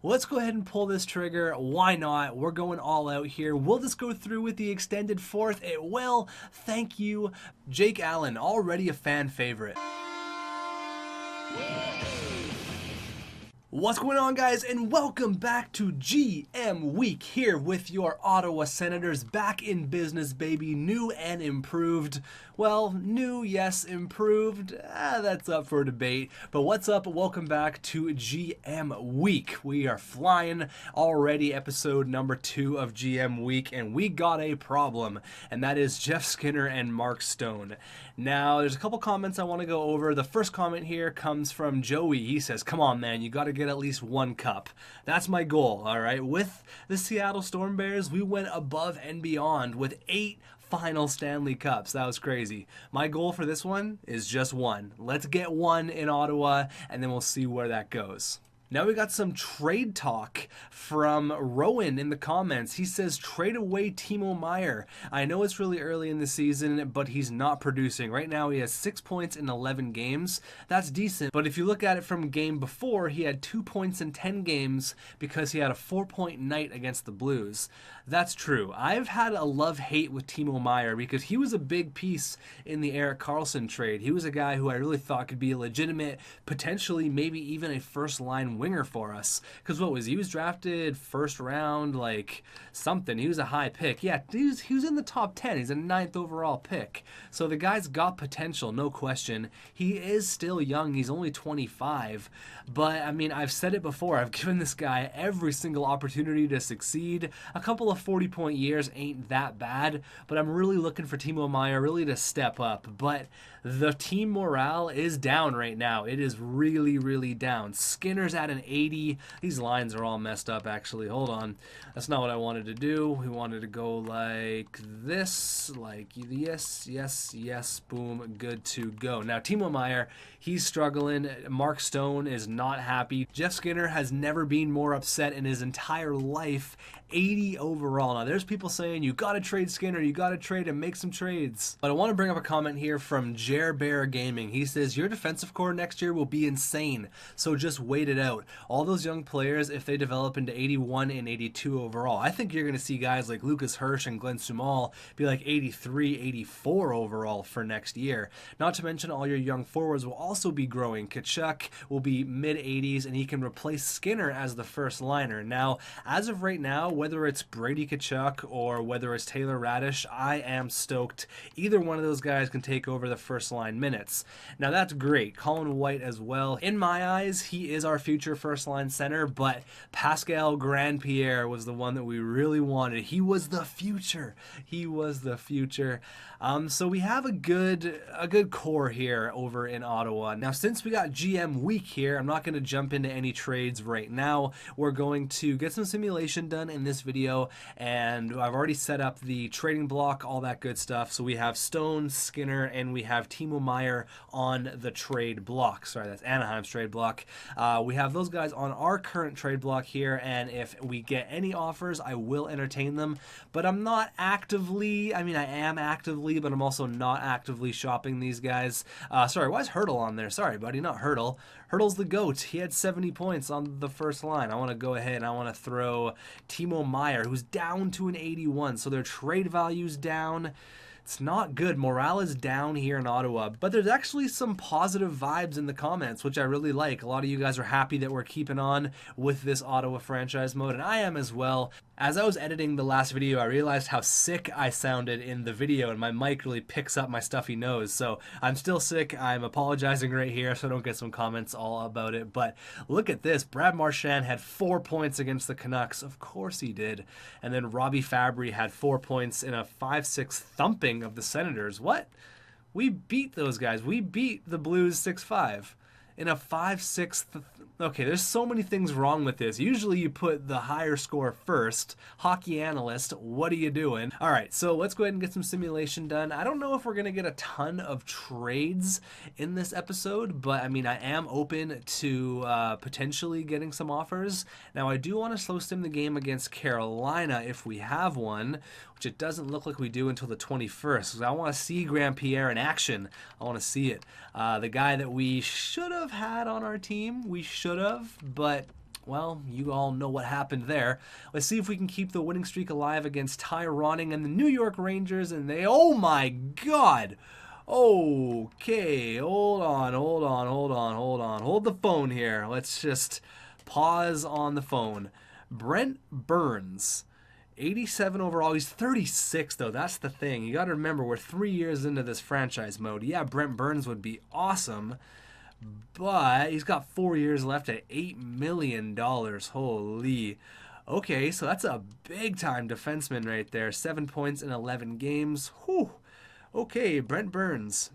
let's go ahead and pull this trigger. Why not? We're going all out here. Will this go through with the extended fourth? It will. Thank you, Jake Allen, already a fan favorite. What's going on, guys, and welcome back to GM Week here with your Ottawa Senators back in business, baby. New and improved. Well, new, yes, improved. That's up for debate. But what's up? Welcome back to GM Week. We are flying already, episode number 2 of GM Week, and we got a problem, and that is Jeff Skinner and Mark Stone. Now, there's a couple comments I want to go over. The first comment here comes from Joey. He says, come on, man, you got to get at least one cup. That's my goal, all right? With the Seattle Storm Bears, we went above and beyond with 8 final Stanley Cups. That was crazy. My goal for this one is just one. Let's get one in Ottawa, and then we'll see where that goes. Now we got some trade talk from Rowan in the comments. He says, trade away Timo Meier. I know it's really early in the season, but he's not producing. Right now he has 6 points in 11 games. That's decent, but if you look at it from game before, he had 2 points in 10 games because he had a 4-point night against the Blues. That's true. I've had a love-hate with Timo Meier because he was a big piece in the Erik Karlsson trade. He was a guy who I really thought could be a legitimate, potentially maybe even a first-line winger for us. Because what was he? Was drafted first round, like something. He was a high pick. Yeah, he was in the top 10. He's a 9th overall pick. So the guy's got potential, no question. He is still young. He's only 25. But, I mean, I've said it before. I've given this guy every single opportunity to succeed. A couple of 40-point years ain't that bad. But I'm really looking for Timo Meier really to step up. But the team morale is down right now. It is really, really down. Skinner's at an 80. These lines are all messed up, actually. Hold on. That's not what I wanted to do. We wanted to go like this. Like, yes, yes, yes. Boom. Good to go. Now, Timo Meier, he's struggling. Mark Stone is not happy. Jeff Skinner has never been more upset in his entire life. 80 overall. Now, there's people saying, you got to trade Skinner. You got to trade and make some trades. But I want to bring up a comment here from Bear Gaming. He says, your defensive core next year will be insane. So just wait it out. All those young players, if they develop into 81 and 82 overall, I think you're going to see guys like Lucas Hirsch and Glenn Sumal be like 83, 84 overall for next year. Not to mention all your young forwards will also be growing. Tkachuk will be mid-80s, and he can replace Skinner as the first liner. Now, as of right now, whether it's Brady Tkachuk or whether it's Taylor Radish, I am stoked. Either one of those guys can take over the first line minutes. Now, that's great. Colin White as well. In my eyes, he is our future first line center, but Pascal Grandpierre was the one that we really wanted. He was the future. He was the future. So we have a good core here over in Ottawa. Now, since we got GM Week here, I'm not going to jump into any trades right now. We're going to get some simulation done in this video, and I've already set up the trading block, all that good stuff. So we have Stone, Skinner, and we have Timo Meier on the trade block. Sorry, that's Anaheim's trade block. We have those guys on our current trade block here, and if we get any offers, I will entertain them. But I'm not actively, I mean, I am actively, but I'm also not actively shopping these guys. Sorry, why is Hurdle on there? Sorry, buddy, not Hurdle. Hurdle's the GOAT. He had 70 points on the first line. I want to go ahead and I want to throw Timo Meier, who's down to an 81, so their trade value's down. It's not good. Morale is down here in Ottawa, but there's actually some positive vibes in the comments, which I really like. A lot of you guys are happy that we're keeping on with this Ottawa franchise mode, and I am as well. As I was editing the last video, I realized how sick I sounded in the video, and my mic really picks up my stuffy nose, so I'm still sick. I'm apologizing right here so I don't get some comments all about it, but look at this. Brad Marchand had 4 points against the Canucks. Of course he did. And then Robbie Fabry had 4 points in a 5-6 thumping of the Senators. What? We beat those guys. We beat the Blues 6-5 in a 5-6 Okay, there's so many things wrong with this. Usually you put the higher score first. Hockey analyst, what are you doing? All right, so let's go ahead and get some simulation done. I don't know if we're going to get a ton of trades in this episode, but I mean, I am open to potentially getting some offers. Now, I do want to slow stim the game against Carolina if we have one, which it doesn't look like we do until the 21st. So I want to see Grandpierre in action. I want to see it. The guy that we should have had on our team, we should have, but well, you all know what happened there. Let's see if we can keep the winning streak alive against Tyronning and the New York Rangers, and they, oh my god! Okay, hold on, hold the phone here. Let's just pause on the phone. Brent Burns, 87 overall. He's 36 though, that's the thing. You gotta remember, we're 3 years into this franchise mode. Yeah, Brent Burns would be awesome, but he's got 4 years left at $8 million. Holy. Okay, so that's a big-time defenseman right there. 7 points in 11 games. Whew. Okay, Brent Burns.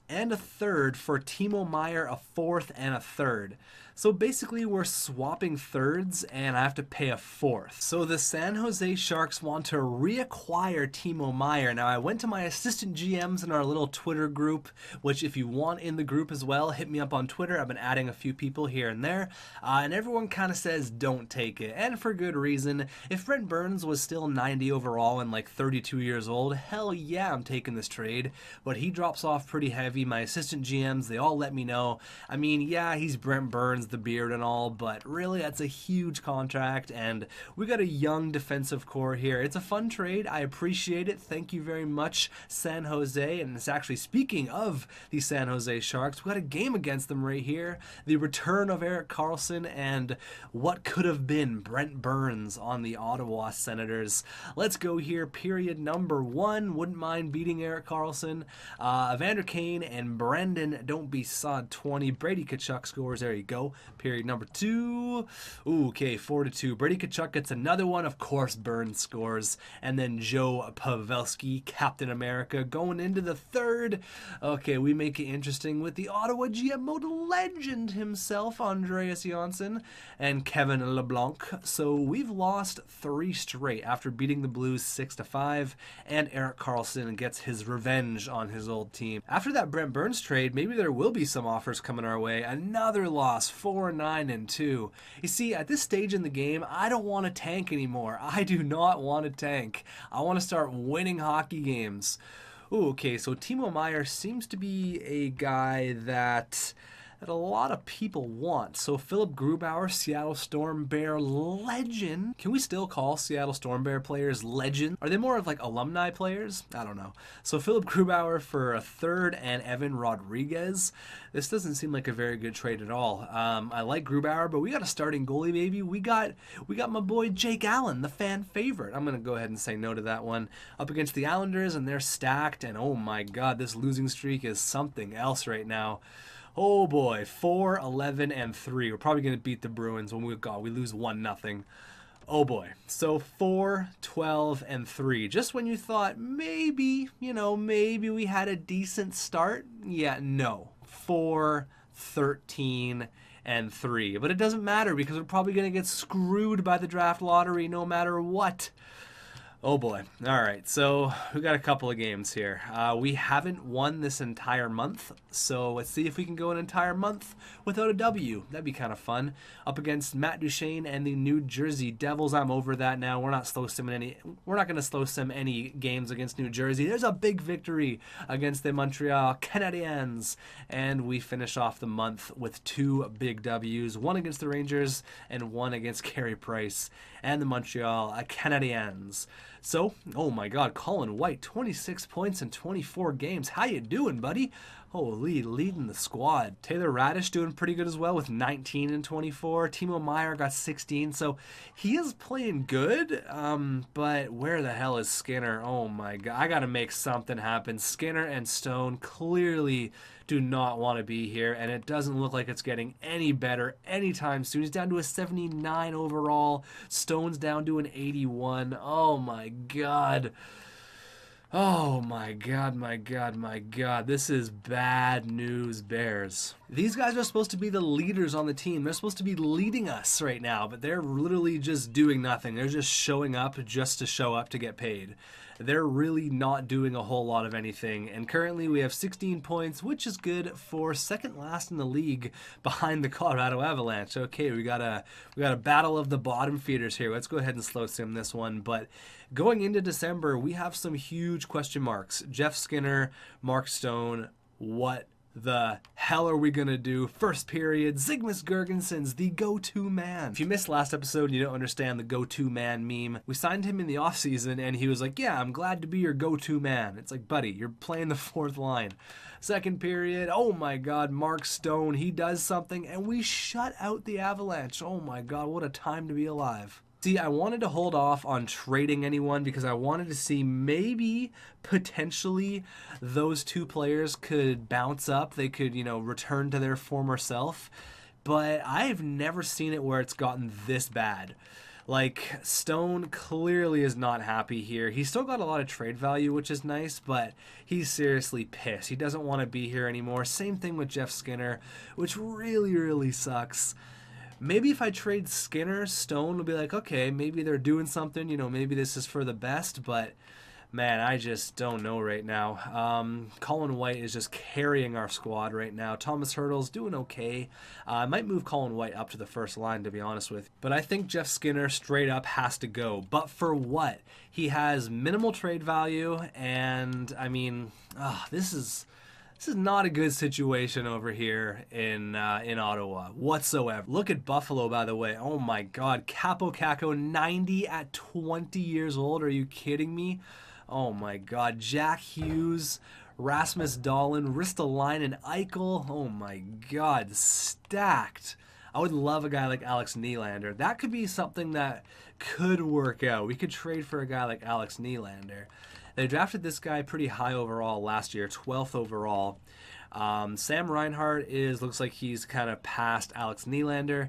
And a third for Timo Meier, a fourth and a third. So basically we're swapping thirds and I have to pay a fourth. So the San Jose Sharks want to reacquire Timo Meier. Now I went to my assistant GMs in our little Twitter group, which if you want in the group as well, hit me up on Twitter. I've been adding a few people here and there. And everyone kind of says don't take it. And for good reason. If Brent Burns was still 90 overall and like 32 years old, hell yeah, I'm taking this trade. But he drops off pretty heavy. My assistant GMs, they all let me know. I mean, yeah, he's Brent Burns, the beard and all, but really that's a huge contract, and we got a young defensive core here. It's a fun trade. I appreciate it. Thank you very much, San Jose. And it's actually, speaking of the San Jose Sharks, we got a game against them right here. The return of Erik Karlsson and what could have been Brent Burns on the Ottawa Senators. Let's go here. Period number 1. Wouldn't mind beating Erik Karlsson. Evander Kane and Brendan Don't Be Sod 20. Brady Tkachuk scores. There you go. Period number 2. Ooh, okay, 4-2. Brady Tkachuk gets another one. Of course, Burns scores. And then Joe Pavelski, Captain America, going into the third. Okay, we make it interesting with the Ottawa GM mode legend himself, Andreas Johnsson, and Kevin LeBlanc. So we've lost 3 straight after beating the Blues 6-5, and Erik Karlsson gets his revenge on his old team. After that Brent Burns trade, maybe there will be some offers coming our way. Another loss, 4-9-2. You see, at this stage in the game, I don't want to tank anymore. I do not want to tank. I want to start winning hockey games. Ooh, okay, so Timo Meier seems to be a guy that a lot of people want. So Philip Grubauer, Seattle Storm Bear legend. Can we still call Seattle Storm Bear players legend? Are they more of like alumni players? I don't know. So Philip Grubauer for a third and Evan Rodriguez. This doesn't seem like a very good trade at all. I like Grubauer, but we got a starting goalie, baby. We got my boy Jake Allen, the fan favorite. I'm gonna go ahead and say no to that one. Up against the Islanders, and they're stacked, and oh my god, this losing streak is something else right now. Oh boy, 4-11-3. We're probably going to beat the Bruins when we lose 1-0. Oh boy. So 4-12-3. Just when you thought maybe, maybe we had a decent start. Yeah, no. 4-13-3. But it doesn't matter because we're probably going to get screwed by the draft lottery no matter what. Oh boy. All right, so we got a couple of games here. We haven't won this entire month, so let's see if we can go an entire month without a W. That'd be kind of fun. Up against Matt Duchene and the New Jersey Devils. I'm over that now. We're not going to slow sim any games against New Jersey. There's a big victory against the Montreal Canadiens, and we finish off the month with 2 big W's, one against the Rangers and one against Carey Price and the Montreal Canadiens. So, oh my god, Colin White, 26 points in 24 games. How you doing, buddy? Holy, leading the squad. Taylor Radish doing pretty good as well with 19 and 24. Timo Meier got 16, so he is playing good, but where the hell is Skinner? Oh my god, I gotta make something happen. Skinner and Stone clearly do not want to be here, and it doesn't look like it's getting any better anytime soon. He's down to a 79 overall. Stone's down to an 81. Oh my god. Oh my god, my god, my god. This is bad news, Bears. These guys are supposed to be the leaders on the team. They're supposed to be leading us right now, but they're literally just doing nothing. They're just showing up just to show up to get paid. They're really not doing a whole lot of anything, and currently we have 16 points, which is good for second last in the league behind the Colorado Avalanche. Okay, we got a battle of the bottom feeders here. Let's go ahead and slow sim this one, but going into December, we have some huge question marks. Jeff Skinner, Mark Stone, what the hell are we gonna do? First period, Zygmus Girgensons, the go-to man. If you missed last episode and you don't understand the go-to man meme, we signed him in the offseason and he was like, yeah, I'm glad to be your go-to man. It's like, buddy, you're playing the fourth line. Second period, oh my god, Mark Stone, he does something and we shut out the Avalanche. Oh my god, what a time to be alive. See, I wanted to hold off on trading anyone because I wanted to see maybe potentially those two players could bounce up. They could, return to their former self. But I've never seen it where it's gotten this bad. Like, Stone clearly is not happy here. He's still got a lot of trade value, which is nice, but he's seriously pissed. He doesn't want to be here anymore. Same thing with Jeff Skinner, which really, really sucks. Maybe if I trade Skinner, Stone will be like, okay, maybe they're doing something, maybe this is for the best, but man, I just don't know right now. Colin White is just carrying our squad right now. Thomas Hertl's doing okay. I might move Colin White up to the first line, to be honest with you. But I think Jeff Skinner straight up has to go. But for what? He has minimal trade value, and I mean, this is not a good situation over here in Ottawa whatsoever. Look at Buffalo, by the way. Oh my god. Capo Caco, 90 at 20 years old. Are you kidding me? Oh my god. Jack Hughes, Rasmus Dahlin, Ristolainen, Eichel. Oh my god. Stacked. I would love a guy like Alex Nylander. That could be something that could work out. We could trade for a guy like Alex Nylander. They drafted this guy pretty high overall last year, 12th overall. Sam Reinhart looks like he's kind of past Alex Nylander.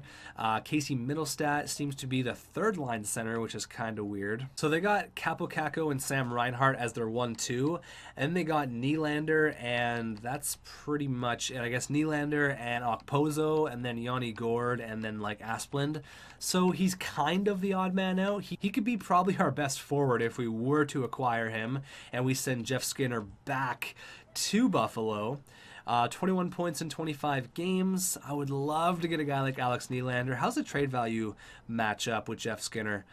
Casey Middlestat seems to be the third line center, which is kind of weird. So they got Capo Caco and Sam Reinhart as their 1-2, and they got Nylander, and that's pretty much it. I guess Nylander and Okposo, and then Yanni Gord, and then like Asplund. So he's kind of the odd man out. He could be probably our best forward if we were to acquire him, and we send Jeff Skinner back to Buffalo. 21 points in 25 games. I would love to get a guy like Alex Nylander. How's the trade value match up with Jeff Skinner?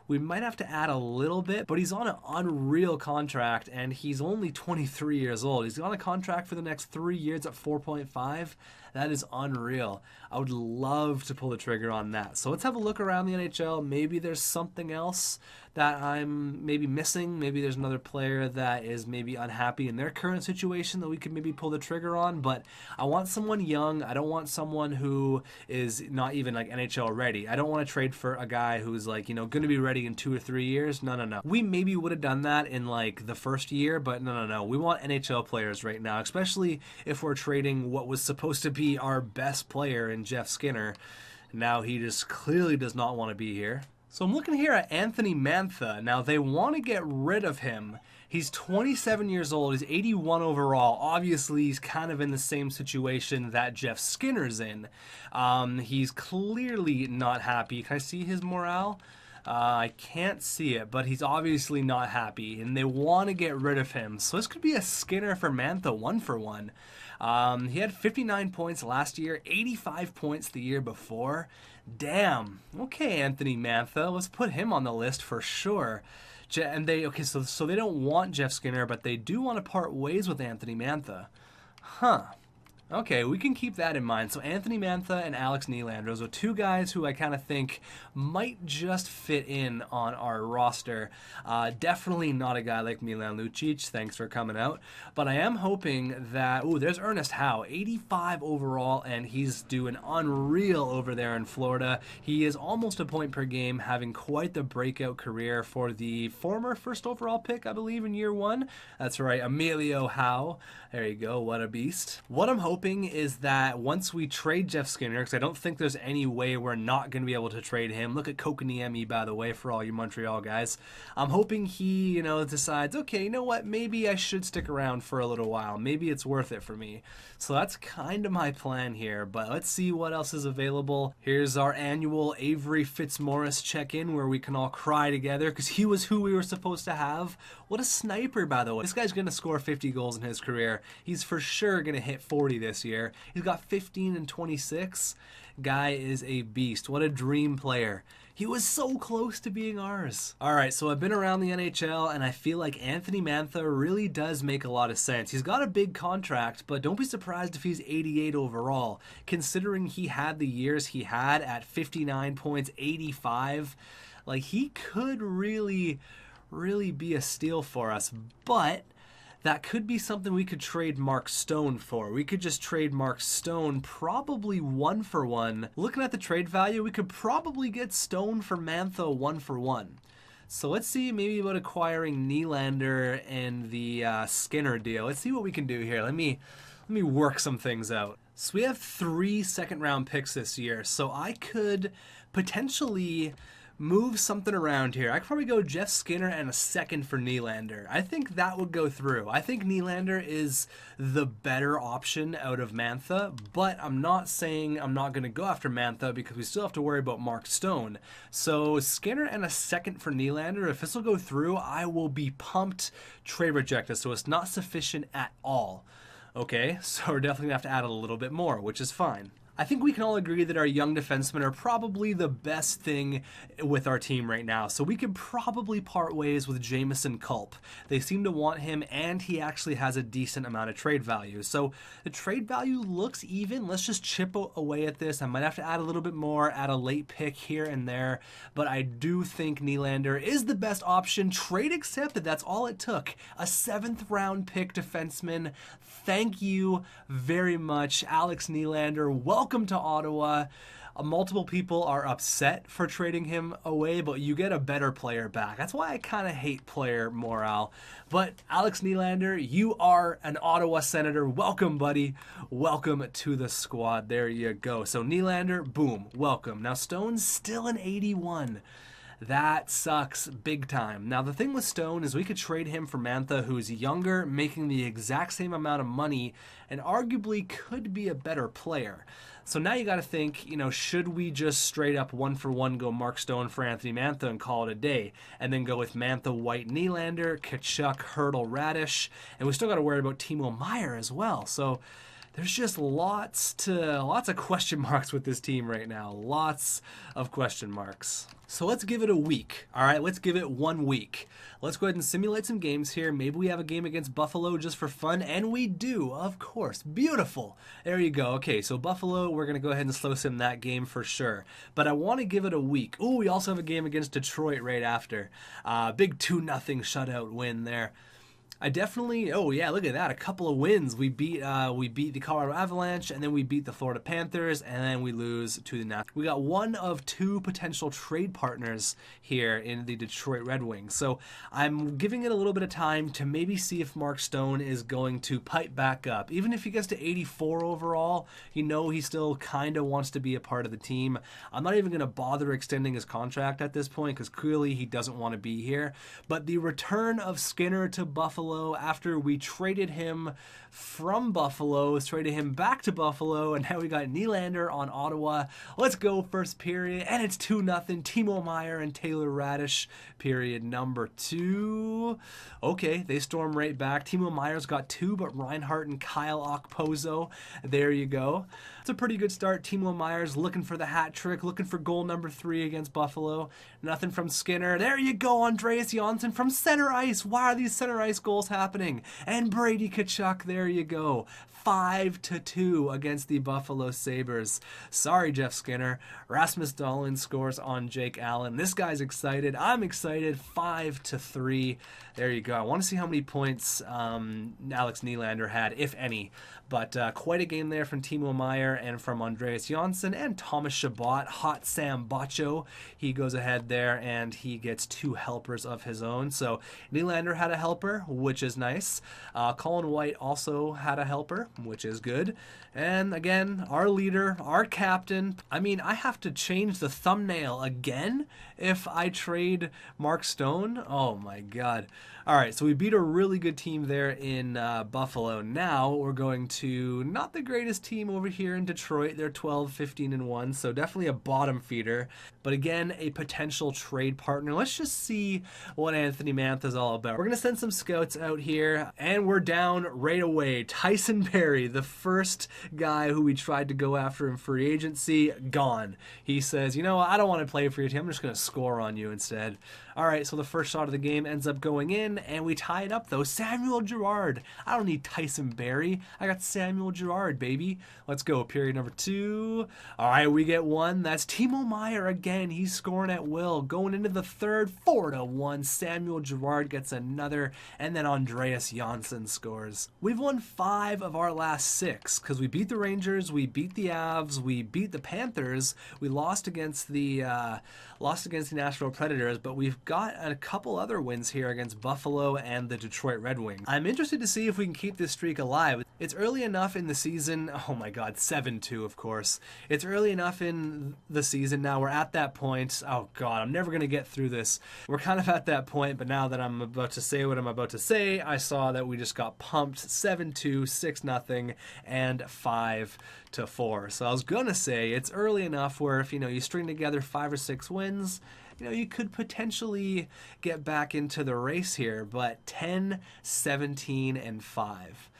We might have to add a little bit, but he's on an unreal contract, and he's only 23 years old. He's on a contract for the next 3 years at 4.5. That is unreal. I would love to pull the trigger on that. So let's have a look around the NHL. Maybe there's something else that I'm maybe missing. Maybe there's another player that is maybe unhappy in their current situation that we could maybe pull the trigger on. But I want someone young. I don't want someone who is not even like NHL ready. I don't want to trade for a guy who's like, going to be ready in 2 or 3 years. No. We maybe would have done that in like the first year, but no. We want NHL players right now, especially if we're trading what was supposed to be our best player in Jeff Skinner. Now he just clearly does not want to be here. So I'm looking here at Anthony Mantha. Now they want to get rid of him. He's 27 years old. He's 81 overall. Obviously, he's kind of in the same situation that Jeff Skinner's in. He's clearly not happy. Can I see his morale? I can't see it, but he's obviously not happy, and they want to get rid of him. So this could be a Skinner for Mantha 1-for-1. He had 59 points last year, 85 points the year before. Damn. Okay, Anthony Mantha, let's put him on the list for sure. And so they don't want Jeff Skinner, but they do want to part ways with Anthony Mantha. Huh. Okay, we can keep that in mind. So Anthony Mantha and Alex Nylander, those are two guys who I kind of think might just fit in on our roster. Definitely not a guy like Milan Lucic. Thanks for coming out. But I am hoping that... Ooh, there's Ernest Howe, 85 overall, and he's doing unreal over there in Florida. He is almost a point per game, having quite the breakout career for the former first overall pick, I believe, in year 1. That's right, Emilio Howe. There you go, what a beast. What I'm hoping is that once we trade Jeff Skinner, because I don't think there's any way we're not going to be able to trade him. Look at Kokoniemi, by the way, for all you Montreal guys. I'm hoping he, decides, okay, you know what, maybe I should stick around for a little while. Maybe it's worth it for me. So that's kind of my plan here, but let's see what else is available. Here's our annual Avery Fitzmaurice check-in where we can all cry together because he was who we were supposed to have. What a sniper, by the way. This guy's going to score 50 goals in his career. He's for sure going to hit 40 this year. He's got 15 and 26. Guy is a beast. What a dream player. He was so close to being ours. All right, so I've been around the NHL, and I feel like Anthony Mantha really does make a lot of sense. He's got a big contract, but don't be surprised if he's 88 overall, considering he had the years he had at 59 points, 85. Like, he could really be a steal for us, but that could be something we could trade Mark Stone for. We could just trade Mark Stone probably 1-for-1. Looking at the trade value, we could probably get Stone for Mantha 1-for-1. So let's see maybe about acquiring Nylander and the Skinner deal. Let's see what we can do here. Let me work some things out. So we have 3 second-round picks this year, so I could potentially move something around here. I could probably go Jeff Skinner and a second for Nylander. I think that would go through. I think Nylander is the better option out of Mantha, but I'm not saying I'm not going to go after Mantha because we still have to worry about Mark Stone. So Skinner and a second for Nylander, if this will go through, I will be pumped. Trade rejected, so it's not sufficient at all. Okay, so we're definitely going to have to add a little bit more, which is fine. I think we can all agree that our young defensemen are probably the best thing with our team right now, so we could probably part ways with Jamison Culp. They seem to want him, and he actually has a decent amount of trade value. So the trade value looks even. Let's just chip away at this. I might have to add a little bit more, add a late pick here and there, but I do think Nylander is the best option. Trade accepted. That's all it took. A 7th-round pick defenseman. Thank you very much, Alex Nylander. Welcome to Ottawa. Multiple people are upset for trading him away, but you get a better player back. That's why I kind of hate player morale. But Alex Nylander, you are an Ottawa Senator. Welcome, buddy. Welcome to the squad. There you go. So Nylander, boom, welcome. Now Stone's still an 81. That sucks big time. Now, the thing with Stone is we could trade him for Mantha, who's younger, making the exact same amount of money, and arguably could be a better player. So now you got to think, should we just straight up 1-for-1 go Mark Stone for Anthony Mantha and call it a day? And then go with Mantha, White, Nylander, Tkachuk, Hurdle, Radish, and we still got to worry about Timo Meier as well. So there's just lots of question marks with this team right now. Lots of question marks. So let's give it a week. All right, let's give it 1 week. Let's go ahead and simulate some games here. Maybe we have a game against Buffalo just for fun, and we do, of course. Beautiful. There you go. Okay, so Buffalo, we're going to go ahead and slow sim that game for sure. But I want to give it a week. Ooh, we also have a game against Detroit right after. Big 2-0 shutout win there. I definitely, oh yeah, look at that, a couple of wins. We beat the Colorado Avalanche, and then we beat the Florida Panthers, and then we lose to the Nats. We got 1 of 2 potential trade partners here in the Detroit Red Wings. So I'm giving it a little bit of time to maybe see if Mark Stone is going to pipe back up. Even if he gets to 84 overall, he still kind of wants to be a part of the team. I'm not even going to bother extending his contract at this point because clearly he doesn't want to be here. But the return of Skinner to Buffalo after we traded him from Buffalo, traded him back to Buffalo, and now we got Nylander on Ottawa. Let's go first period, and it's 2-0. Timo Meier and Taylor Radish, period number 2. Okay, they storm right back. Timo Meier's got 2, but Reinhart and Kyle Okposo, there you go. It's a pretty good start. Timo Meier's looking for the hat trick, looking for goal number 3 against Buffalo. Nothing from Skinner. There you go, Andreas Johnsson from center ice. Why are these center ice goals happening? And Brady Tkachuk, there you go. 5-2 against the Buffalo Sabres. Sorry, Jeff Skinner. Rasmus Dahlin scores on Jake Allen. This guy's excited. I'm excited. 5-3. There you go. I want to see how many points Alex Nylander had, if any. But quite a game there from Timo Meier and from Andreas Johnsson and Thomas Chabot. Hot Sam Bacho. He goes ahead there and he gets 2 helpers of his own. So Nylander had a helper, which is nice. Colin White also had a helper, which is good. And again, our leader, our captain. I mean, I have to change the thumbnail again if I trade Mark Stone. Oh my God. All right, so we beat a really good team there in Buffalo. Now we're going to not the greatest team over here in Detroit. They're 12-15-1, so definitely a bottom feeder. But again, a potential trade partner. Let's just see what Anthony Mantha is all about. We're going to send some scouts starts out here, and we're down right away. Tyson Barrie, the first guy who we tried to go after in free agency, gone. He says, you know, I don't want to play for your team. I'm just going to score on you instead. All right, so the first shot of the game ends up going in, and we tie it up, though. Samuel Girard. I don't need Tyson Barrie. I got Samuel Girard, baby. Let's go. Period number 2. All right, we get 1. That's Timo Meier again. He's scoring at will. Going into the third, 4-1. Samuel Girard gets another, and then Andreas Janssen scores. We've won 5 of our last 6, because we beat the Rangers, we beat the Avs, we beat the Panthers, we lost against the Nashville Predators, but we've got a couple other wins here against Buffalo and the Detroit Red Wings. I'm interested to see if we can keep this streak alive. It's early enough in the season. Oh my god, 7-2, of course. It's early enough in the season now. We're at that point. Oh god, I'm never going to get through this. We're kind of at that point, but now that I'm about to say what I'm about to say, I saw that we just got pumped 7-2, 6-0, and 5-4. So I was going to say it's early enough where if, you know, you string together 5 or 6 wins, you know, you could potentially get back into the race here, but 10, 17, and 5.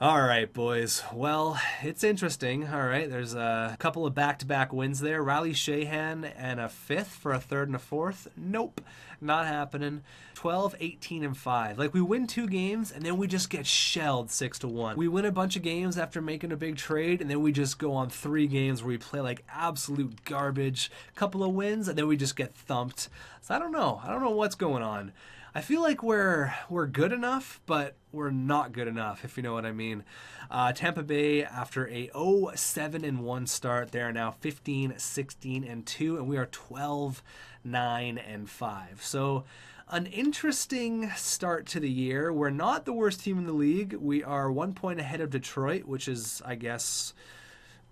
All right, boys. Well, it's interesting. All right, there's a couple of back-to-back wins there. Riley Sheahan and a 5th for a 3rd and a 4th. Nope, not happening. 12, 18, and 5. Like, we win 2 games, and then we just get shelled 6-1. We win a bunch of games after making a big trade, and then we just go on 3 games where we play like absolute garbage. Couple of wins, and then we just get thumped. So I don't know. I don't know what's going on. I feel like we're good enough, but we're not good enough, if you know what I mean. Tampa Bay, after a 0-7-1 start, they are now 15, 16, and 2, and we are 12, 9, and 5. So an interesting start to the year. We're not the worst team in the league. We are 1 point ahead of Detroit, which is, I guess,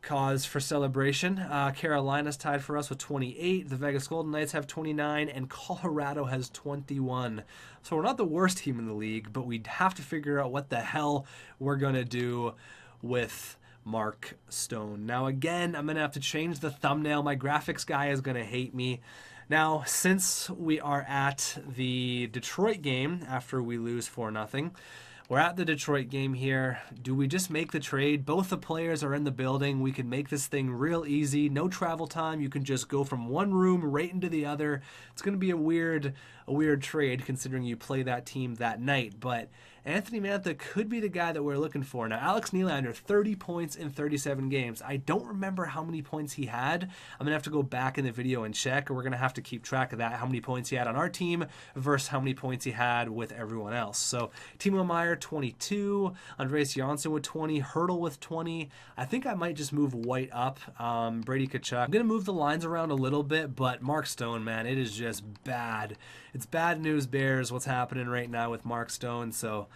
cause for celebration. Carolina's tied for us with 28. The Vegas Golden Knights have 29, and Colorado has 21. So we're not the worst team in the league, but we have to figure out what the hell we're going to do with Mark Stone. Now, again, I'm going to have to change the thumbnail. My graphics guy is going to hate me. Now, since we are at the Detroit game after we lose 4-0, we're at the Detroit game here. Do we just make the trade? Both the players are in the building. We can make this thing real easy. No travel time. You can just go from one room right into the other. It's going to be a weird trade considering you play that team that night. But Anthony Mantha could be the guy that we're looking for. Now, Alex Nylander, 30 points in 37 games. I don't remember how many points he had. I'm going to have to go back in the video and check. We're going to have to keep track of that, how many points he had on our team versus how many points he had with everyone else. So, Timo Meier, 22. Andreas Janssen with 20. Hurdle with 20. I think I might just move White up. Brady Tkachuk. I'm going to move the lines around a little bit, but Mark Stone, man, it is just bad. It's bad news bears what's happening right now with Mark Stone, so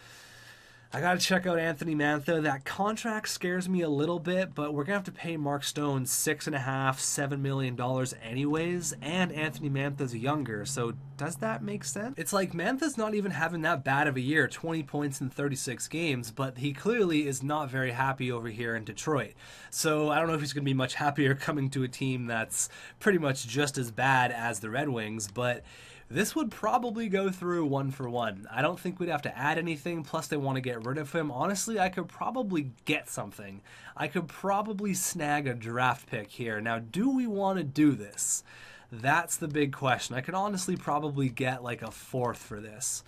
I got to check out Anthony Mantha. That contract scares me a little bit, but we're going to have to pay Mark Stone $6.5, $7 million anyways, and Anthony Mantha's younger, so does that make sense? It's like Mantha's not even having that bad of a year, 20 points in 36 games, but he clearly is not very happy over here in Detroit. So I don't know if he's going to be much happier coming to a team that's pretty much just as bad as the Red Wings, but this would probably go through 1-for-1. I don't think we'd have to add anything, plus they want to get rid of him. Honestly, I could probably get something. I could probably snag a draft pick here. Now, do we want to do this? That's the big question. I could honestly probably get like a 4th for this.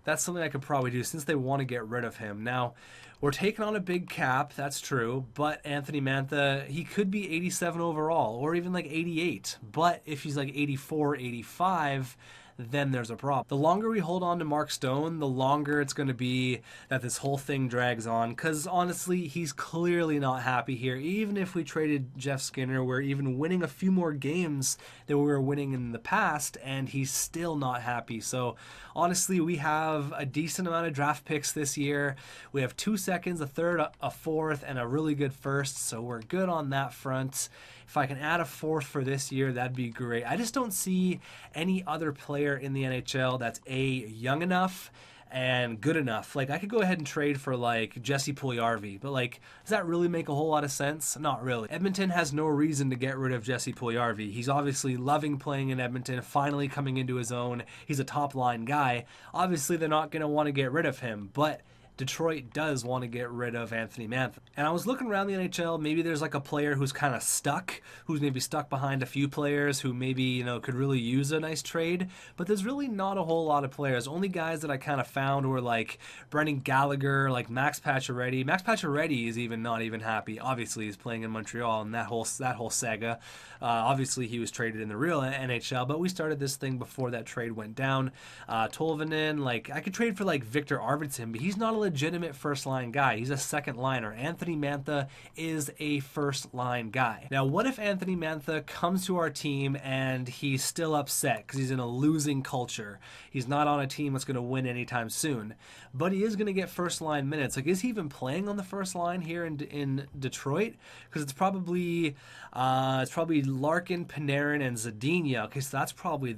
That's something I could probably do since they want to get rid of him. Now, we're taking on a big cap, that's true, but Anthony Mantha, he could be 87 overall or even like 88. But if he's like 84, 85, then there's a problem. The longer we hold on to Mark Stone, the longer it's going to be that this whole thing drags on, because honestly, he's clearly not happy here. Even if we traded Jeff Skinner, we're even winning a few more games than we were winning in the past, and he's still not happy. So honestly, we have a decent amount of draft picks this year. We have 2 seconds, a third, a 4th, and a really good 1st, so we're good on that front. If I can add a 4th for this year, that'd be great. I just don't see any other player in the NHL that's A, young enough, and good enough. Like, I could go ahead and trade for like Jesse Puljujarvi, but like, does that really make a whole lot of sense? Not really. Edmonton has no reason to get rid of Jesse Puljujarvi. He's obviously loving playing in Edmonton, finally coming into his own. He's a top line guy. Obviously, they're not going to want to get rid of him, but Detroit does want to get rid of Anthony Mantha. And I was looking around the NHL, maybe there's like a player who's kind of stuck, who's maybe stuck behind a few players who maybe, you know, could really use a nice trade, but there's really not a whole lot of players. Only guys that I kind of found were like Brendan Gallagher, like Max Pacioretty. Max Pacioretty is not even happy. Obviously, he's playing in Montreal and that whole saga. Obviously, he was traded in the real NHL, but we started this thing before that trade went down. Tolvanen, like, I could trade for like Victor Arvidsson, but he's not a legitimate first line guy. He's a second liner. Anthony Mantha is a first line guy. Now, what if Anthony Mantha comes to our team and he's still upset because he's in a losing culture? He's not on a team that's going to win anytime soon, but he is going to get first line minutes. Like, is he even playing on the first line here in Detroit? Because it's probably Larkin, Panarin, and Zadina. Okay, so that's probably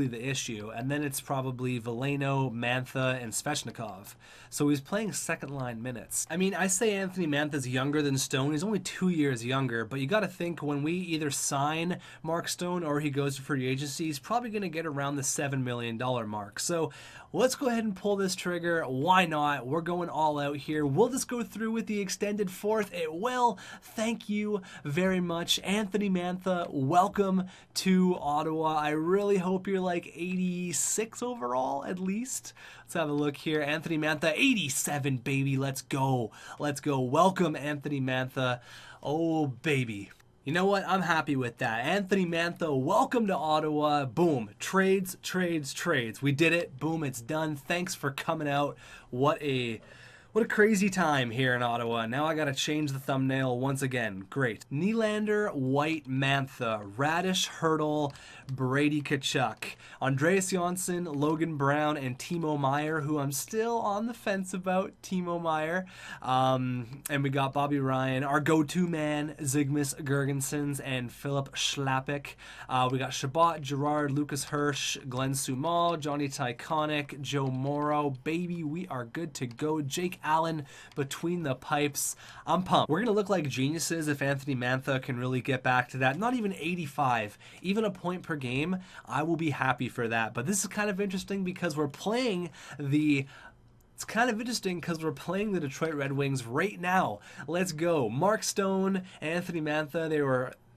the issue. And then it's probably Veleno, Mantha, and Svechnikov. So he's playing second line minutes. I mean, I say Anthony Mantha's younger than Stone. He's only 2 years younger, but you got to think when we either sign Mark Stone or he goes to free agency, he's probably going to get around the $7 million mark. So let's go ahead and pull this trigger. Why not? We're going all out here. Will this go through with the extended fourth? It will. Thank you very much. Anthony Mantha, welcome to Ottawa. I really hope you're like 86 overall, at least. Let's have a look here. Anthony Mantha, 87, baby. Let's go. Let's go. Welcome, Anthony Mantha. Oh, baby. You know what? I'm happy with that. Anthony Mantha, welcome to Ottawa. Boom. Trades. We did it. Boom. It's done. Thanks for coming out. What a crazy time here in Ottawa. Now I gotta change the thumbnail once again. Great. Nylander, White, Mantha, Radish, Hurdle, Brady Tkachuk, Andreas Johnsson, Logan Brown, and Timo Meier, who I'm still on the fence about. Timo Meier. And we got Bobby Ryan, our go-to man, Zygmunt Girgensons, and Philip Schlappick. We got Shabbat, Gerard, Lucas Hirsch, Glenn Sumal, Johnny Tyconic, Joe Morrow. Baby, we are good to go. Jake Allen between the pipes. I'm pumped. We're going to look like geniuses if Anthony Mantha can really get back to that. Not even 85, even a point per game. I will be happy for that. But this is kind of interesting because we're playing the Detroit Red Wings right now. Let's go. Mark Stone, Anthony Mantha,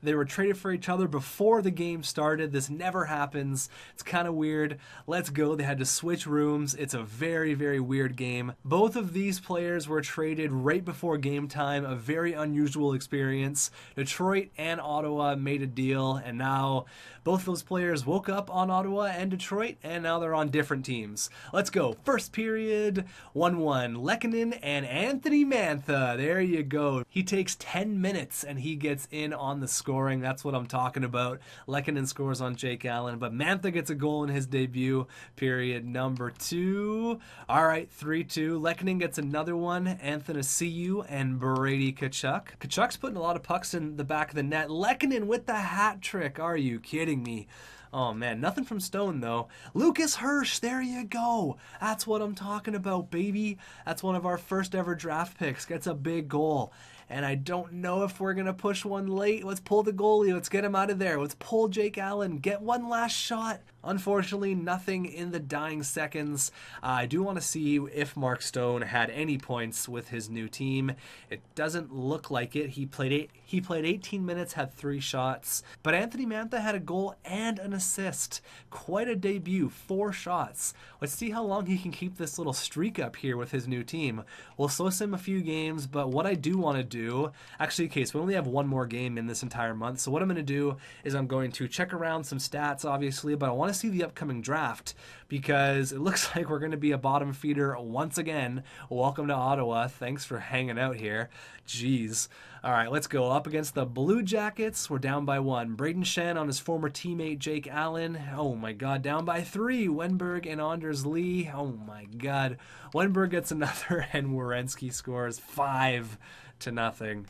they were traded for each other before the game started. This never happens. It's kind of weird. Let's go. They had to switch rooms. It's a very, very weird game. Both of these players were traded right before game time. A very unusual experience. Detroit and Ottawa made a deal, and now both those players woke up on Ottawa and Detroit, and now they're on different teams. Let's go. First period, 1-1. Lehkonen and Anthony Mantha. There you go. He takes 10 minutes, and he gets in on the scoring. That's what I'm talking about. Lehkonen scores on Jake Allen, but Mantha gets a goal in his debut. Period number 2. All right, 3-2. Lehkonen gets another one. Anthony Ciu and Brady Tkachuk. Tkachuk's putting a lot of pucks in the back of the net. Lehkonen with the hat trick. Are you kidding me? Oh, man, nothing from Stone, though. Lucas Hirsch, there you go. That's what I'm talking about, baby. That's one of our first ever draft picks. Gets a big goal. And I don't know if we're going to push one late. Let's pull the goalie. Let's get him out of there. Let's pull Jake Allen. Get one last shot. Unfortunately, nothing in the dying seconds. I do want to see if Mark Stone had any points with his new team. It doesn't look like it. He played 18 minutes, had 3 shots. But Anthony Mantha had a goal and an assist. Quite a debut, 4 shots. Let's see how long he can keep this little streak up here with his new team. We'll slow sim a few games, but what I do want to do, actually, okay, so we only have one more game in this entire month. So what I'm going to do is I'm going to check around some stats, obviously, but I want to see the upcoming draft because it looks like we're going to be a bottom feeder once again. Welcome to Ottawa. Thanks for hanging out here. Jeez. All right, let's go up against the Blue Jackets. We're down by 1. Braden Shen on his former teammate Jake Allen. Oh my God, down by 3. Wenberg and Anders Lee. Oh my God. Wenberg gets another and Werenski scores 5-0.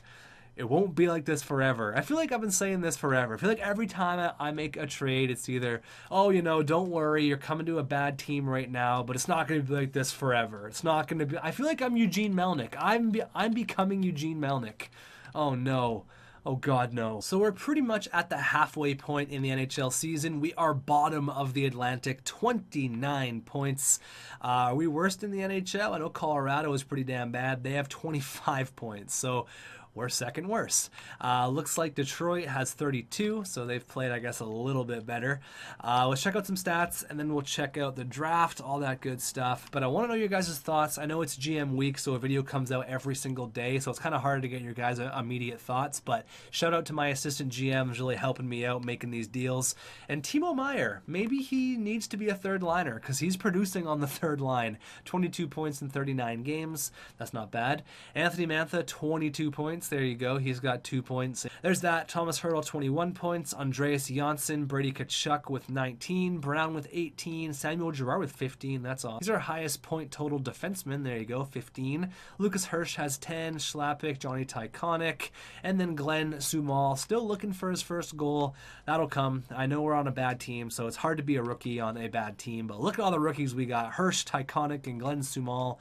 It won't be like this forever. I feel like I've been saying this forever. I feel like every time I make a trade, it's either, oh, you know, don't worry, you're coming to a bad team right now, but it's not going to be like this forever. It's not going to be. I feel like I'm Eugene Melnick. I'm becoming Eugene Melnick. Oh, no. Oh, God, no. So we're pretty much at the halfway point in the NHL season. We are bottom of the Atlantic, 29 points. Are we worst in the NHL? I know Colorado is pretty damn bad. They have 25 points. So we're second worst. Looks like Detroit has 32, so they've played, I guess, a little bit better. Let's check out some stats, and then we'll check out the draft, all that good stuff. But I want to know your guys' thoughts. I know it's GM week, so a video comes out every single day, so it's kind of hard to get your guys' immediate thoughts. But shout out to my assistant GMs really helping me out making these deals. And Timo Meier, maybe he needs to be a third liner because he's producing on the third line. 22 points in 39 games. That's not bad. Anthony Mantha, 22 points. There you go. He's got 2 points. There's that. Thomas Hertl, 21 points. Andreas Janssen, Brady Tkachuk with 19. Brown with 18. Samuel Girard with 15. That's all. He's our highest point total defenseman. There you go. 15. Lucas Hirsch has 10. Schlappick, Johnny Tyconic. And then Glenn Sumal still looking for his first goal. That'll come. I know we're on a bad team, so it's hard to be a rookie on a bad team. But look at all the rookies we got. Hirsch, Tyconic, and Glenn Sumal.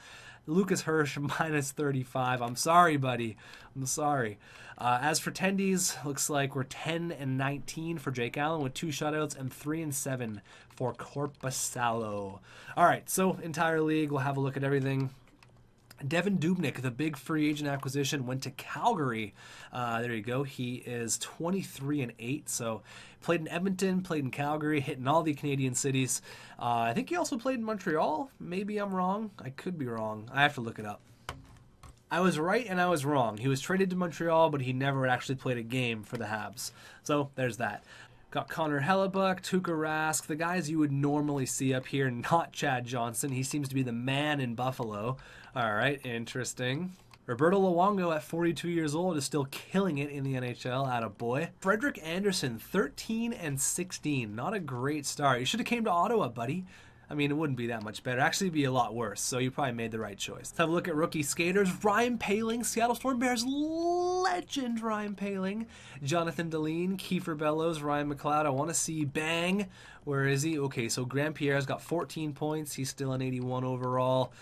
Lucas Hirsch, minus 35. I'm sorry, buddy. I'm sorry. As for tendies, looks like we're 10-19 for Jake Allen with 2 shutouts and 3-7 for Korpisalo. All right, so entire league, we'll have a look at everything. Devin Dubnyk, the big free agent acquisition, went to Calgary. There you go. He is 23-8. So played in Edmonton, played in Calgary, hitting all the Canadian cities. I think he also played in Montreal. Maybe I'm wrong. I could be wrong. I have to look it up. I was right and I was wrong. He was traded to Montreal, but he never actually played a game for the Habs. So there's that. Got Connor Hellebuck, Tuukka Rask, the guys you would normally see up here, not Chad Johnson. He seems to be the man in Buffalo. All right, interesting. Roberto Luongo at 42 years old is still killing it in the NHL. Attaboy. Frederik Andersen, 13-16. Not a great start. You should have came to Ottawa, buddy. I mean, it wouldn't be that much better. Actually, it'd be a lot worse, so you probably made the right choice. Let's have a look at rookie skaters. Ryan Poehling, Seattle Storm Bears legend Ryan Poehling. Jonathan Deline, Kiefer Bellows, Ryan McLeod. I want to see Bang. Where is he? Okay, so Grand Pierre's got 14 points. He's still an 81 overall.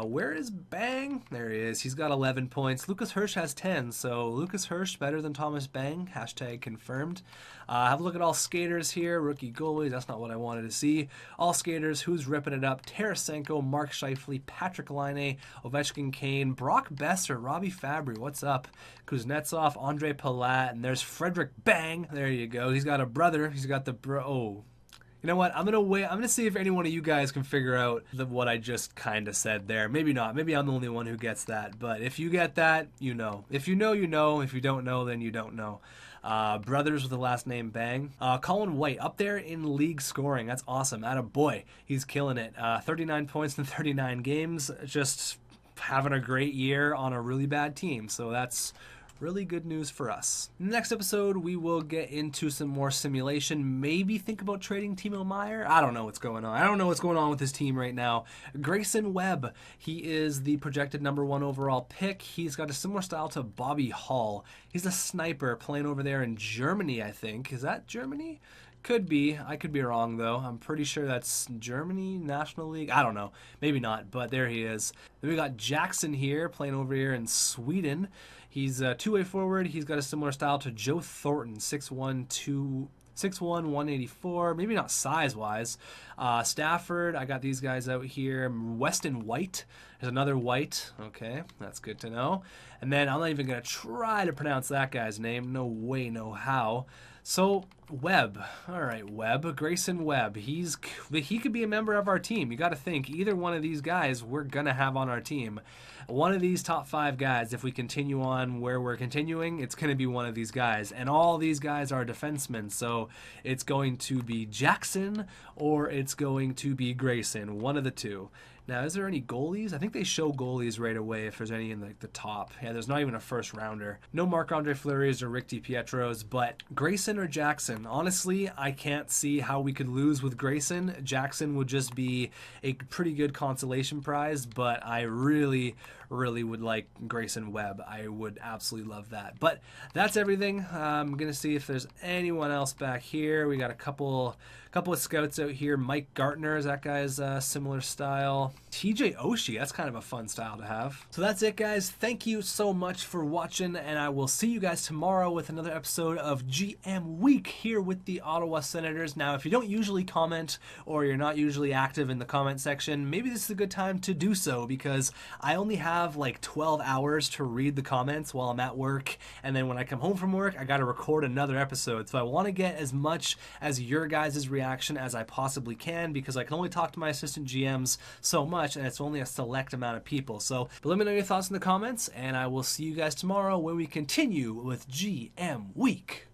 Where is Bang? There he is. He's got 11 points. Lucas Hirsch has 10, so Lucas Hirsch better than Thomas Bang. Hashtag confirmed. Have a look at all skaters here. Rookie goalies. That's not what I wanted to see. All skaters. Who's ripping it up? Tarasenko, Mark Scheifele, Patrick Laine, Ovechkin Kane, Brock Besser, Robbie Fabry. What's up? Kuznetsov, Andre Palat, and there's Frederick Bang. There you go. He's got a brother. He's got the oh. You know what? I'm gonna wait. I'm gonna see if any one of you guys can figure out what I just kind of said there. Maybe not. Maybe I'm the only one who gets that. But if you get that, you know. If you know, you know. If you don't know, then you don't know. Brothers with the last name Bang. Colin White up there in league scoring. That's awesome. Attaboy. He's killing it. 39 points in 39 games. Just having a great year on a really bad team. So that's really good news for us. In the next episode, we will get into some more simulation. Maybe think about trading Timo Meier. I don't know what's going on. I don't know what's going on with his team right now. Grayson Webb, he is the projected #1 overall pick. He's got a similar style to Bobby Hull. He's a sniper playing over there in Germany, I think. Is that Germany? Could be. I could be wrong, though. I'm pretty sure that's Germany, National League. I don't know. Maybe not, but there he is. Then we got Jackson here, playing over here in Sweden. He's a two-way forward. He's got a similar style to Joe Thornton, 6'1", 184. Maybe not size-wise. Stafford, I got these guys out here. Weston White. There's another White. Okay, that's good to know. And then I'm not even going to try to pronounce that guy's name. No way, no how. So, Webb. All right, Webb. Grayson Webb. He could be a member of our team. You got to think, either one of these guys we're going to have on our team. One of these top 5 guys, if we continue on where we're continuing, it's going to be one of these guys. And all these guys are defensemen, so it's going to be Jackson or it's going to be Grayson, one of the two. Now, is there any goalies? I think they show goalies right away if there's any in like the top. Yeah, there's not even a first rounder. No Marc-Andre Fleury's or Rick DiPietro's, but Grayson or Jackson? Honestly, I can't see how we could lose with Grayson. Jackson would just be a pretty good consolation prize, but I really would like Grayson Webb. I would absolutely love that. But that's everything. I'm gonna see if there's anyone else back here. We got a couple of scouts out here. Mike Gartner, is that guy's similar style. TJ Oshie, that's kind of a fun style to have. So that's it, guys. Thank you so much for watching, and I will see you guys tomorrow with another episode of GM Week here with the Ottawa Senators. Now, if you don't usually comment or you're not usually active in the comment section, maybe this is a good time to do so, because I only have like 12 hours to read the comments while I'm at work, and then when I come home from work, I got to record another episode. So I want to get as much as your guys' reaction as I possibly can, because I can only talk to my assistant GMs so much, and it's only a select amount of people. So but let me know your thoughts in the comments, and I will see you guys tomorrow when we continue with GM Week.